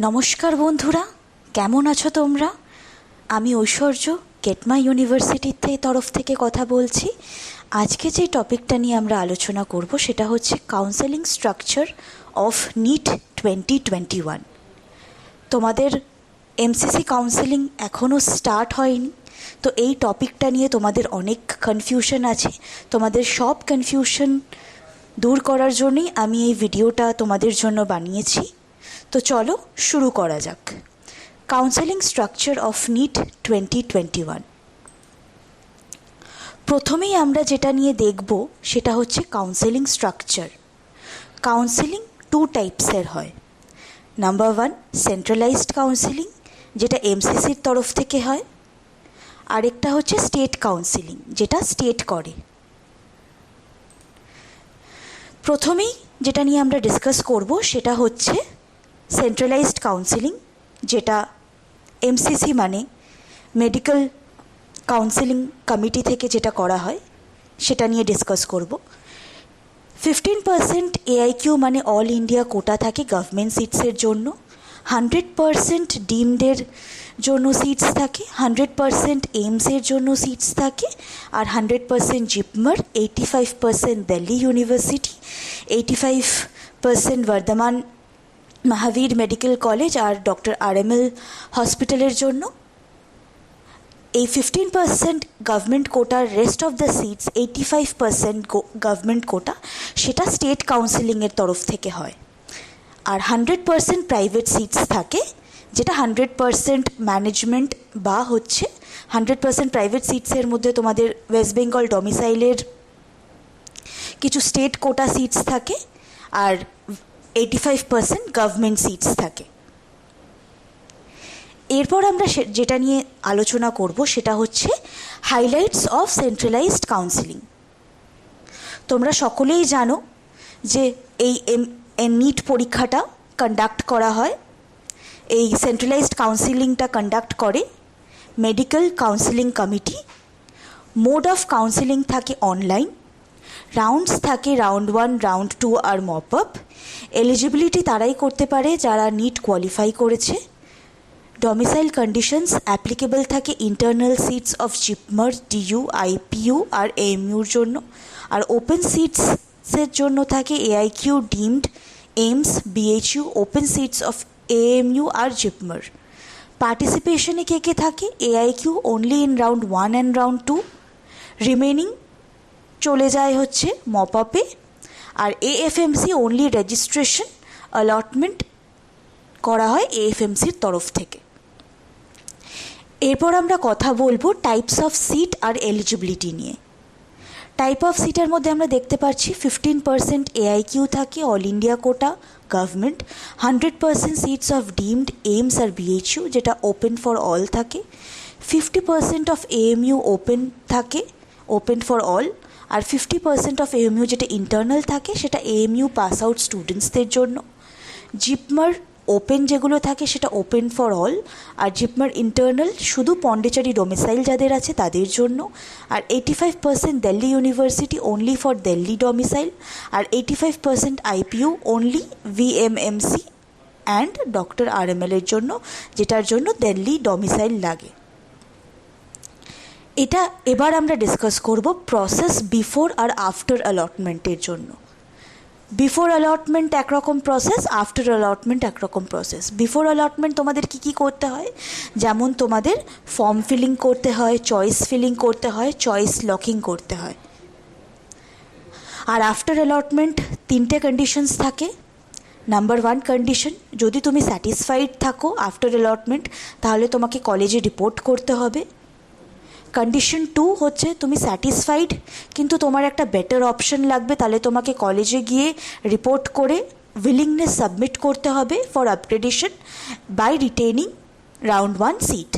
নমস্কার বন্ধুরা, কেমন আছো তোমরা? আমি ঐশ্বর্য গেটমাই ইউনিভার্সিটির তরফ থেকে কথা বলছি। আজকে যে টপিকটা নিয়ে আমরা আলোচনা করব সেটা হচ্ছে কাউন্সেলিং স্ট্রাকচার অফ নিট 2021। তোমাদের এমসিসি কাউন্সেলিং এখনও স্টার্ট হয়নি, তো এই টপিকটা নিয়ে তোমাদের অনেক কনফিউশন আছে। তোমাদের সব কনফিউশন দূর করার জন্যই আমি এই ভিডিওটা তোমাদের জন্য বানিয়েছি। তো চলো শুরু করা যাক। Counselling structure of NEET 2021। প্রথমেই আমরা যেটা নিয়ে দেখব সেটা হচ্ছে কাউন্সেলিং স্ট্রাকচার। কাউন্সেলিং টু টাইপসের হয়। নাম্বার 1 সেন্ট্রালাইজড কাউন্সেলিং, যেটা এমসিসির তরফ থেকে হয়। আরেকটা হচ্ছে স্টেট কাউন্সেলিং, যেটা স্টেট করে। প্রথমেই যেটা নিয়ে আমরা ডিসকাস করব সেটা হচ্ছে সেন্ট্রালাইজড কাউন্সেলিং, যেটা এমসিসি মানে মেডিকেল কাউন্সেলিং কমিটি থেকে যেটা করা হয় সেটা নিয়ে ডিসকাস করব। 15% এআইকিউ মানে অল ইন্ডিয়া কোটা থাকে গভর্নমেন্ট সিটসের জন্য। 100% ডিমডের জন্য সিটস থাকে, 100% এইমসের জন্য সিটস থাকে, আর 100% JIPMER, 85% Delhi university, 85% Vardhman Mahavir medical college আর ডক্টর RML হসপিটালের জন্য। এই 15% গভর্নমেন্ট কোটার rest of the seats 85% government quota, সেটা স্টেট কাউন্সেলিংয়ের তরফ থেকে হয়। আর 100% প্রাইভেট সিটস থাকে, যেটা 100% ম্যানেজমেন্ট বা হচ্ছে 100% প্রাইভেট সিটসের মধ্যে তোমাদের ওয়েস্ট বেঙ্গল ডমিসাইলের কিছু স্টেট কোটা সিটস থাকে, আর 85% গভর্নমেন্ট সিটস থাকে। এরপর আমরা যেটা নিয়ে আলোচনা করব সেটা হচ্ছে হাইলাইটস অফ সেন্ট্রালাইজড কাউন্সেলিং। তোমরা সকলেই জানো যে এই নিট পরীক্ষাটা কন্ডাক্ট করা হয়, এই সেন্ট্রালাইজড কাউন্সেলিংটা কন্ডাক্ট করে medical counselling committee. Mode of counselling থাকে অনলাইন। রাউন্ডস থাকে রাউন্ড 1, রাউন্ড 2 আর মপ আপ। এলিজিবিলিটি তারাই করতে পারে যারা নিট কোয়ালিফাই করেছে। ডমিসাইল কন্ডিশনস অ্যাপ্লিকেবল থাকে internal seats of JIPMER, DU, IPU আর এএমইউর জন্য। আর ওপেন সিটসের জন্য থাকে AIQ, deemed, AIIMS, BHU, open seats of AMU আর জিপমার। পার্টিসিপেশনে কে কে থাকে? AIQ only in round 1 and round 2, remaining চলে যায় হচ্ছে মপ আপে। আর এএফএমসি অনলি রেজিস্ট্রেশন অ্যালটমেন্ট করা হয় এএফএমসির তরফ থেকে। এরপর আমরা কথা বলবো টাইপস অফ সিট আর এলিজিবিলিটি নিয়ে। টাইপ অফ সিটের মধ্যে আমরা দেখতে পাচ্ছি 15% এআইকিউ থাকে all India quota government, 100% seats of deemed, AIIMS আর বিএইচইউ যেটা ওপেন ফর অল থাকে, 50% অফ এএমইউ ওপেন থাকে, ওপেন ফর অল, আর 50% অফ এএমইউ যেটা ইন্টারনাল থাকে সেটা এএমইউ পাস আউট স্টুডেন্টসদের জন্য। জিপমার ওপেন যেগুলো থাকে সেটা ওপেন ফর অল, আর জিপমার ইন্টারনাল শুধু পন্ডিচেরি ডোমিসাইল যাদের আছে তাদের জন্য। আর 85% Delhi university only for Delhi domicile, আর 85% IPU only VMMC and doctor RML এর জন্য, যেটার জন্য দিল্লি ডোমিসাইল লাগে। এটা এবার আমরা ডিসকাস করব প্রসেস বিফোর আর আফটার অ্যালটমেন্টের জন্য। বিফোর অ্যালটমেন্ট একরকম প্রসেস, আফটার অ্যালটমেন্ট একরকম প্রসেস। বিফোর অ্যালটমেন্ট তোমাদের কী কী করতে হয়? যেমন তোমাদের ফর্ম ফিলিং করতে হয়, চয়েস ফিলিং করতে হয়, চয়েস লকিং করতে হয়। আর আফটার অ্যালটমেন্ট 3টে কন্ডিশনস থাকে। নাম্বার 1 কন্ডিশন, যদি তুমি স্যাটিসফাইড থাকো আফটার অ্যালটমেন্ট তাহলে তোমাকে কলেজে রিপোর্ট করতে হবে। কন্ডিশন 2 হচ্ছে তুমি স্যাটিসফাইড কিন্তু তোমার একটা বেটার অপশন লাগবে, তাহলে তোমাকে কলেজে গিয়ে রিপোর্ট করে উইলিংনেস সাবমিট করতে হবে for upgradation by retaining round 1 seat.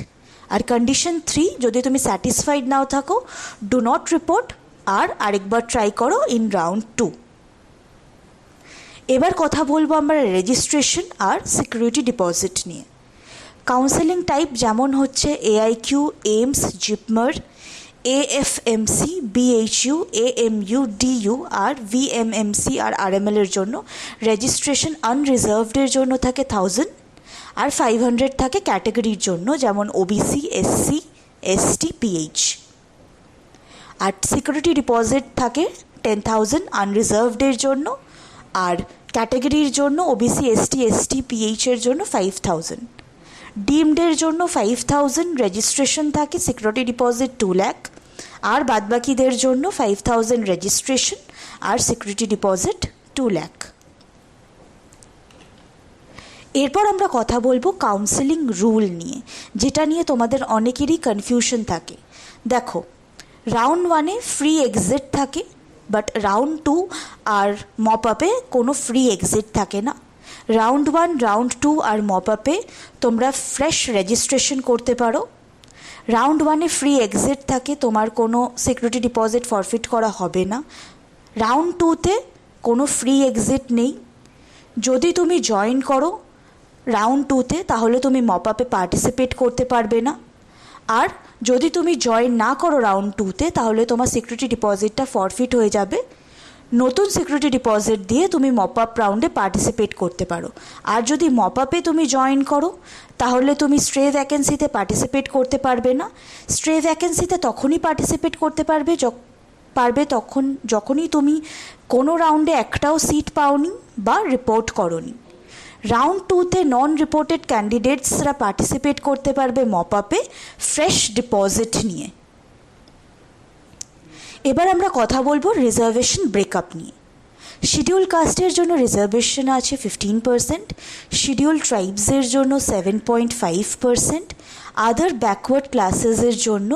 আর কন্ডিশন 3, যদি তুমি স্যাটিসফাইড নাও থাকো ডু নট রিপোর্ট, আর আরেকবার ট্রাই করো ইন রাউন্ড 2। এবার কথা বলবো আমরা রেজিস্ট্রেশন আর সিকিউরিটি ডিপোজিট নিয়ে। কাউন্সেলিং টাইপ যেমন হচ্ছে AIQ, AIIMS, JIPMER, AFMC, BHU, AMU, DU আর ভিএমএমসি আর RML এর জন্য রেজিস্ট্রেশন আনরিজার্ভডের জন্য থাকে 1000, আর 500 থাকে ক্যাটাগরির জন্য, যেমন ওবিসি, এসসি, এসটি, পিএইচ। আর সিকিউরিটি ডিপোজিট থাকে 10,000 আনরিজার্ভডের জন্য, আর ক্যাটাগরির জন্য ওবিসি, এসটি, এসটি, পিএইচের জন্য 5,000। ডিমডের জন্য 5,000 রেজিস্ট্রেশন থাকে, সিকিউরিটি ডিপোজিট 2 লাখ, আর বাদবাকিদের জন্য 5,000 রেজিস্ট্রেশন আর সিকিউরিটি ডিপোজিট 2 লাখ। এরপর আমরা কথা বলবো কাউন্সেলিং রুল নিয়ে, যেটা নিয়ে তোমাদের অনেকেরই কনফিউশন থাকে। দেখো, রাউন্ড 1-এ ফ্রি এক্সিট থাকে, বাট রাউন্ড 2 আর মপ আপে কোনো ফ্রি এক্সিট থাকে না। রাউন্ড 1, রাউন্ড 2 আর মপ আপে তোমরা ফ্রেশ রেজিস্ট্রেশন করতে পারো। রাউন্ড 1-এ ফ্রি এক্সিট থাকে, তোমার কোনো সিকিউরিটি ডিপোজিট ফরফিট করা হবে না। রাউন্ড 2-তে কোনো ফ্রি এক্সিট নেই। যদি তুমি জয়েন করো রাউন্ড 2-তে, তাহলে তুমি মপ আপে পার্টিসিপেট করতে পারবে না। আর যদি তুমি জয়েন না করো রাউন্ড 2-তে, তাহলে তোমার সিকিউরিটি ডিপোজিটটা ফরফিট হয়ে যাবে। নতুন সিকিউরিটি ডিপোজিট দিয়ে তুমি মপ আপ রাউন্ডে পার্টিসিপেট করতে পারো। আর যদি মপ আপে তুমি জয়েন করো, তাহলে তুমি স্ট্রে ভ্যাকেন্সিতে পার্টিসিপেট করতে পারবে না। স্ট্রে ভ্যাকেন্সিতে তখনই পার্টিসিপেট করতে পারবে যখনই তুমি কোনো রাউন্ডে একটাও সিট পাওনি বা রিপোর্ট করোনি। রাউন্ড 2-তে নন রিপোর্টেড ক্যান্ডিডেটসরা পার্টিসিপেট করতে পারবে মপ আপে ফ্রেশ ডিপোজিট নিয়ে। এবার আমরা কথা বলবো রিজার্ভেশন ব্রেকআপ নিয়ে। শিডিউল কাস্টের জন্য রিজার্ভেশন আছে 15%, শিডিউল ট্রাইবসের জন্য 7.5%, আদার ব্যাকওয়ার্ড ক্লাসেসের জন্য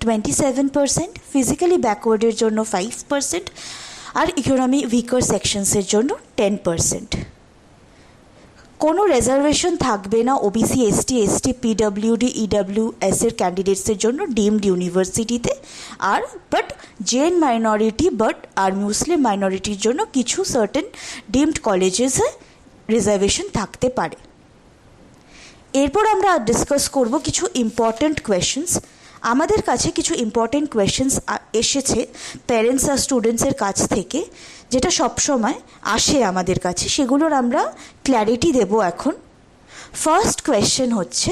27%, ফিজিক্যালি ব্যাকওয়ার্ডের জন্য 5%, আর ইকোনমি উইকার সেকশনসের জন্য 10%। কোনো রিজার্ভেশন থাকবে না ওবিসি, এসটি, এসটি, পিডব্লিউডি, ইডব্লিউএসের ক্যান্ডিডেটসের জন্য ডিমড ইউনিভার্সিটিতে। আর বাট জেন মাইনরিটি আর মুসলিম মাইনরিটির জন্য কিছু সার্টেন ডিমড কলেজেসে রিজার্ভেশন থাকতে পারে। এরপর আমরা ডিসকাস করব কিছু ইম্পর্ট্যান্ট কোয়েশ্চেন্স। আমাদের কাছে কিছু ইম্পর্ট্যান্ট কোয়েশ্চেন্স এসেছে প্যারেন্টস আর স্টুডেন্টসের কাছ থেকে, যেটা সবসময় আসে আমাদের কাছে, সেগুলোর আমরা ক্ল্যারিটি দেব এখন। ফার্স্ট কোয়েশ্চেন হচ্ছে,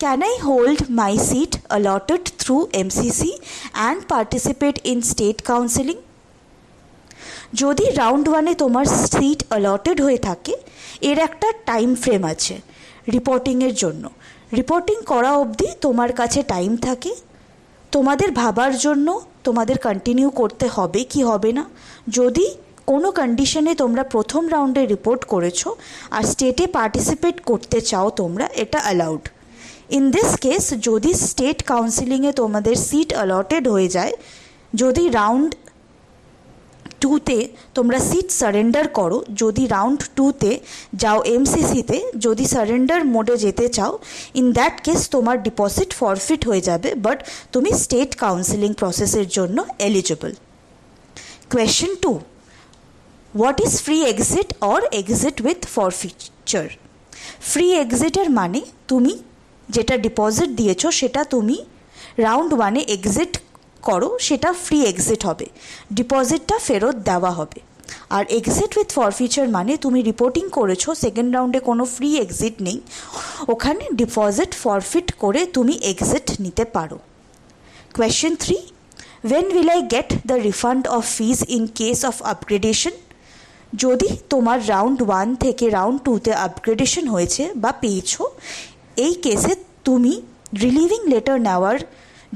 can I hold my seat allotted through MCC and participate in state counselling? যদি রাউন্ড 1-এ তোমার সিট allotted হয়ে থাকে, এর একটা টাইম ফ্রেম আছে রিপোর্টিংয়ের জন্য। রিপোর্টিং করা অবধি তোমার কাছে টাইম থাকে তোমাদের ভাবার জন্য তোমাদের কন্টিনিউ করতে হবে কি হবে না। যদি কোনো কন্ডিশনে তোমরা প্রথম রাউন্ডে রিপোর্ট করেছো আর স্টেটে পার্টিসিপেট করতে চাও তোমরা, এটা অ্যালাউড। ইন দিস কেস, যদি স্টেট কাউন্সিলিংয়ে তোমাদের সিট allotted হয়ে যায়, যদি রাউন্ড 2-তে তোমরা সিট সারেন্ডার করো, যদি রাউন্ড 2-তে যাও এমসিসিতে, যদি সারেন্ডার মোডে যেতে চাও, ইন দ্যাট কেস তোমার ডিপোজিট ফরফিট হয়ে যাবে, বাট তুমি স্টেট কাউন্সিলিং প্রসেসের জন্য eligible. Question 2, what is free exit or exit with forfeiture? Free এক্সিটের মানে তুমি যেটা ডিপোজিট দিয়েছো সেটা তুমি রাউন্ড 1-এ এক্সিট করো, সেটা ফ্রি এক্সিট হবে, ডিপোজিটটা ফেরত দেওয়া হবে। আর এক্সিট উইথ ফরফিচার মানে তুমি রিপোর্টিং করেছো, সেকেন্ড রাউন্ডে কোনো ফ্রি এক্সিট নেই, ওখানে ডিপোজিট ফরফিট করে তুমি এক্সিট নিতে পারো। Question 3, when will I get the refund of fees in case of upgradation? যদি তোমার রাউন্ড 1 থেকে রাউন্ড 2-তে আপগ্রেডেশন হয়েছে বা পেয়েছো, এই কেসে তুমি রিলিভিং লেটার নেওয়ার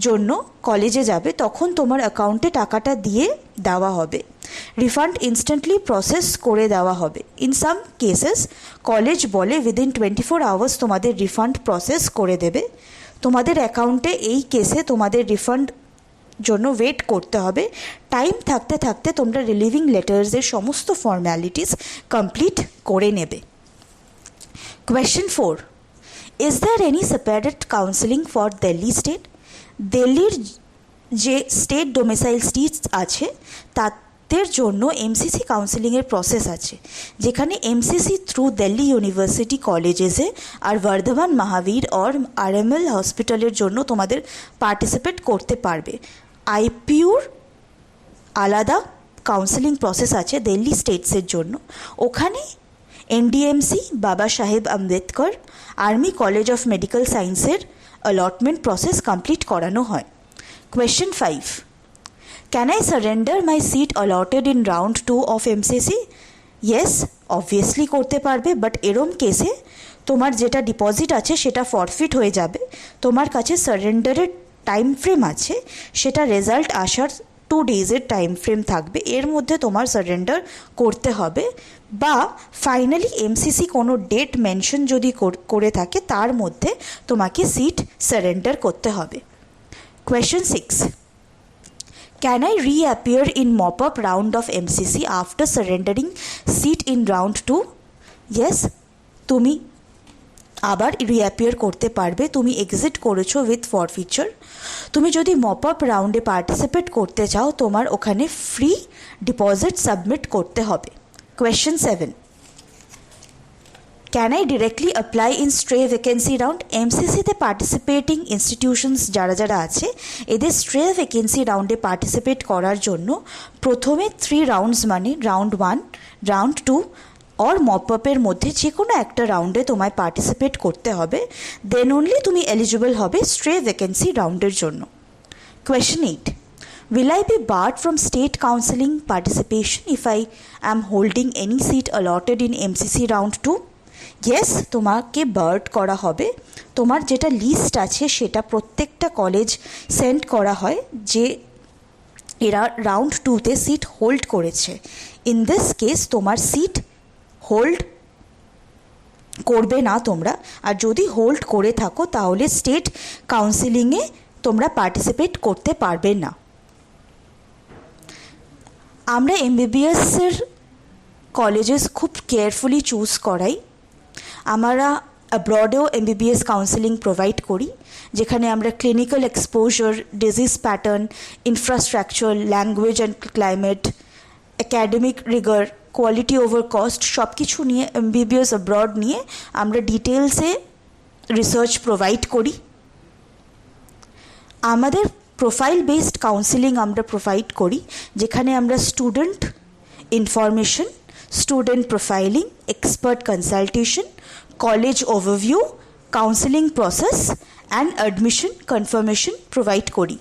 জন্য কলেজে যাবে, তখন তোমার অ্যাকাউন্টে টাকাটা দিয়ে দেওয়া হবে, রিফান্ড ইনস্ট্যান্টলি প্রসেস করে দেওয়া হবে। ইন সাম কেসেস কলেজ বলে উইদিন 24 আওয়ার্স তোমাদের রিফান্ড প্রসেস করে দেবে তোমাদের অ্যাকাউন্টে। এই কেসে তোমাদের রিফান্ড জন্য ওয়েট করতে হবে। টাইম থাকতে থাকতে তোমরা রিলিভিং লেটার্সের সমস্ত ফর্ম্যালিটিস কমপ্লিট করে নেবে। Question 4, is there any separate counselling for Delhi state? দিল্লির যে স্টেট ডোমিসাইল সিটস আছে তাদের জন্য এমসিসি কাউন্সেলিংয়ের প্রসেস আছে, যেখানে এমসিসি থ্রু দিল্লি ইউনিভার্সিটি কলেজেসে আর বর্ধমান মহাবীর আর আরএমএল হসপিটালের জন্য তোমাদের পার্টিসিপেট করতে পারবে। আইপিইউর আলাদা কাউন্সেলিং প্রসেস আছে দিল্লি স্টেটসের জন্য, ওখানে NDMC Baba Saheb Ambedkar army college of medical সায়েন্সের অ্যালটমেন্ট প্রসেস কমপ্লিট করানো হয়। Question 5, can I surrender my seat allotted in round 2 of MCC? Yes, obviously করতে পারবে, বাট এরম কেসে তোমার যেটা ডিপোজিট আছে সেটা ফরফিট হয়ে যাবে। তোমার কাছে সারেন্ডারের টাইম ফ্রেম আছে, সেটা রেজাল্ট আসার 2 ডেজের টাইম ফ্রেম থাকবে, এর মধ্যে তোমার সারেন্ডার করতে হবে। বা ফাইনালি এমসিসি কোনো ডেট মেনশন যদি করে থাকে তার মধ্যে তোমাকে সিট সারেন্ডার করতে হবে। Question 6, can I reappear in mop-up round of MCC after surrendering seat in round 2? Yes, তুমি আবার রিঅ্যাপিয়ার করতে পারবে। তুমি এক্সিট করেছো উইথ ফরফিচার। তুমি যদি মপ আপ রাউন্ডে পার্টিসিপেট করতে চাও তোমার ওখানে ফ্রি ডিপোজিট সাবমিট করতে হবে। Question 7, can I directly apply in stray vacancy round? এমসিসিতে পার্টিসিপেটিং ইনস্টিটিউশনস যারা যারা আছে এদের স্ট্রে ভ্যাকেন্সি রাউন্ডে পার্টিসিপেট করার জন্য প্রথমে 3 রাউন্ডস মানে রাউন্ড 1, রাউন্ড 2 और মপআপের মধ্যে যে কোনো একটা রাউন্ডে তোমায় পার্টিসিপেট করতে হবে, দেন অনলি তুমি এলিজিবল হবে স্ট্রে ভ্যাকেন্সি রাউন্ডের জন্য। Question 8, will I be barred from state counseling participation if I am holding any seat allotted in MCC round 2? Yes, তোমাকে বার্ড করা হবে। তোমার যেটা লিস্ট আছে সেটা প্রত্যেকটা কলেজ সেন্ড করা হয় যে এরা রাউন্ড 2তে সিট হোল্ড করেছে। ইন দিস কেস তোমার সিট হোল্ড করবে না তোমরা, আর যদি হোল্ড করে থাকো তাহলে স্টেট কাউন্সিলিংয়ে তোমরা পার্টিসিপেট করতে পারবে না। আমরা এমবিবিএসের কলেজেস খুব কেয়ারফুলি চুজ করাই। আমরা অ্যাব্রডেও এমবিবিএস কাউন্সেলিং প্রোভাইড করি, যেখানে আমরা clinical exposure, disease pattern, infrastructure, language and climate, academic Regard, quality over cost সব কিছু নিয়ে এমবিবিএস অ্যাব্রড নিয়ে আমরা ডিটেলসে রিসার্চ প্রোভাইড করি। আমাদের প্রোফাইল বেসড কাউন্সেলিং আমরা প্রোভাইড করি, যেখানে আমরা student information, student profiling, expert consultation, college overview, counselling process and admission confirmation provide করি।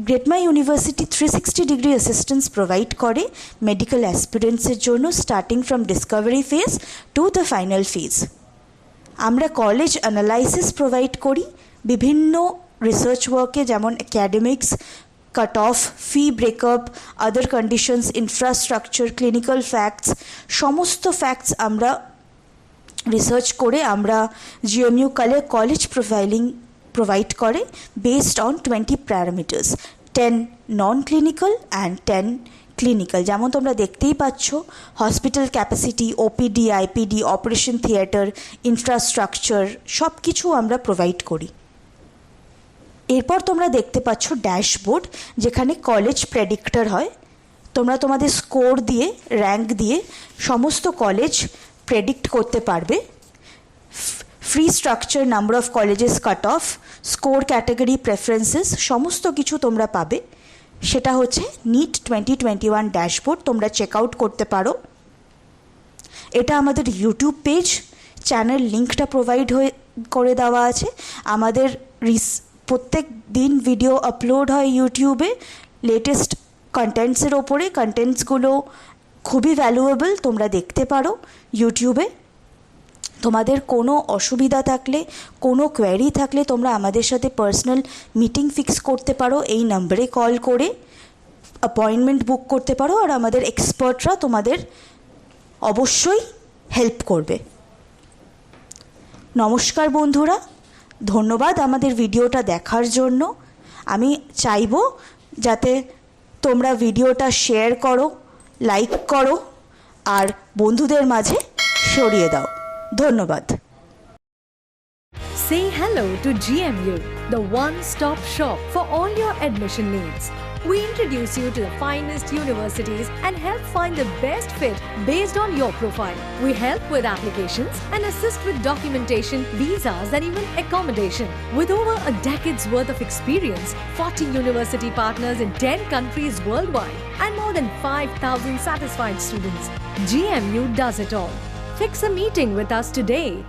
গ্রেটমা ইউনিভার্সিটি 360 ডিগ্রি অ্যাসিস্ট্যান্স প্রোভাইড করে মেডিকেল অ্যাসপিরেন্টসের জন্য, starting from Discovery phase to the final phase. আমরা college analysis provide করি বিভিন্ন research ওয়ার্কে, যেমন academics, cut off, ফি breakup, আদার conditions, infrastructure, clinical facts, সমস্ত facts আমরা research করে আমরা জিএমইউ কলেজ প্রোফাইলিং প্রোভাইড করে based on 20 parameters, 10 non clinical and 10 clinical. যেমন তোমরা দেখতেই পাচ্ছ hospital capacity, OPD, IPD, operation theatre, infrastructure সব কিছু আমরা প্রোভাইড করি। এরপর তোমরা দেখতে পাচ্ছ ড্যাশবোর্ড, যেখানে কলেজ প্রেডিক্টর হয়। তোমরা তোমাদের স্কোর দিয়ে, র্যাঙ্ক দিয়ে সমস্ত কলেজ প্রেডিক্ট করতে পারবে। Free structure, number of colleges, cut off, score category, preferences সমস্ত কিছু তোমরা পাবে। সেটা হচ্ছে নিট 2021 ড্যাশবোর্ড, তোমরা চেক আউট করতে পারো। এটা আমাদের ইউটিউব পেজ, চ্যানেল লিঙ্কটা প্রোভাইড করে দেওয়া আছে। আমাদের প্রত্যেক দিন ভিডিও আপলোড হয় ইউটিউবে লেটেস্ট কন্টেন্টসের ওপরে। কন্টেন্টসগুলো খুবই ভ্যালুয়েবল, তোমরা দেখতে পারো ইউটিউবে। তোমাদের কোনো অসুবিধা থাকলে, কোনো কোয়েরি থাকলে তোমরা আমাদের সাথে পার্সোনাল মিটিং ফিক্স করতে পারো, এই নম্বরে কল করে অ্যাপয়েন্টমেন্ট বুক করতে পারো, আর আমাদের এক্সপার্টরা তোমাদের অবশ্যই হেল্প করবে। নমস্কার বন্ধুরা, ধন্যবাদ আমাদের ভিডিওটা দেখার জন্য। আমি চাইবো যাতে তোমরা ভিডিওটা শেয়ার করো, লাইক করো আর বন্ধুদের মাঝে ছড়িয়ে দাও। ধন্যবাদ। Say hello to GMU, the one-stop shop for all your admission needs. We introduce you to the finest universities and help find the best fit based on your profile. We help with applications and assist with documentation, visas and even accommodation. With over a decade's worth of experience, 40 university partners in 10 countries worldwide and more than 5,000 satisfied students, GMU does it all. Fix a meeting with us today.